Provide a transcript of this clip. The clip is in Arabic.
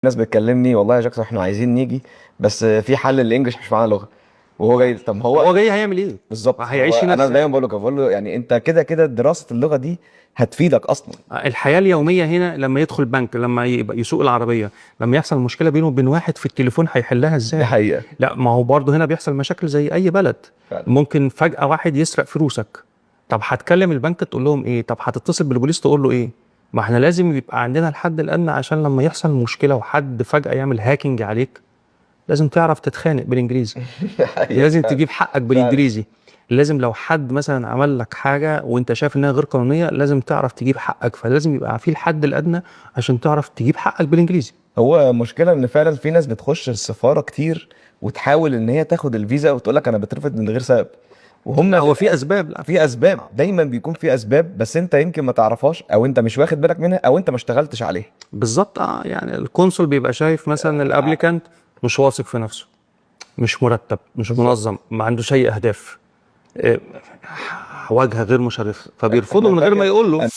ناس بتكلمني والله يا جاكسون احنا عايزين نيجي، بس في حل الانجليش مش معانا لغه. وهو جاي، طب هو جاي هيعمل ايه؟ بالظبط. هيعيش هنا انا ازاي؟ دايما بقول له يعني انت كده كده دراسه اللغه دي هتفيدك اصلا. الحياه اليوميه هنا لما يدخل بنك، لما يبقى يسوق العربيه، لما يحصل مشكله بينه وبين واحد في التليفون هيحلها دي ازاي؟ حقيقه لا، ما هو برضه هنا بيحصل مشاكل زي اي بلد. فعلا. ممكن فجاه واحد يسرق فلوسك، طب هتكلم البنك تقول لهم ايه؟ طب هتتصل بالبوليس تقول له ايه؟ ما احنا لازم يبقى عندنا الحد الادنى عشان لما يحصل مشكله وحد فجاه يعمل هاكينج عليك، لازم تعرف تتخانق بالانجليزي. دي حقيقه لازم فعلا. تجيب حقك فعلا. بالانجليزي. لازم لو حد مثلا عمل لك حاجه وانت شايف انها غير قانونيه، لازم تعرف تجيب حقك، فلازم يبقى في الحد الادنى عشان تعرف تجيب حقك بالانجليزي. هو مشكله ان فعلا في ناس بتخش السفاره كتير وتحاول ان هي تاخد الفيزا وتقول لك انا بترفض من غير سبب، وهم هو في اسباب. لا، في اسباب، دايما بيكون في اسباب، بس انت يمكن ما تعرفهاش او انت مش واخد بالك منها او انت ما اشتغلتش عليها. بالظبط. يعني القنصل بيبقى شايف مثلا الابليكانت مش واثق في نفسه، مش مرتب، مش منظم، ما عندوش اي اهداف، واجهه غير مشرفه، فبيرفضه من غير ما يقول له.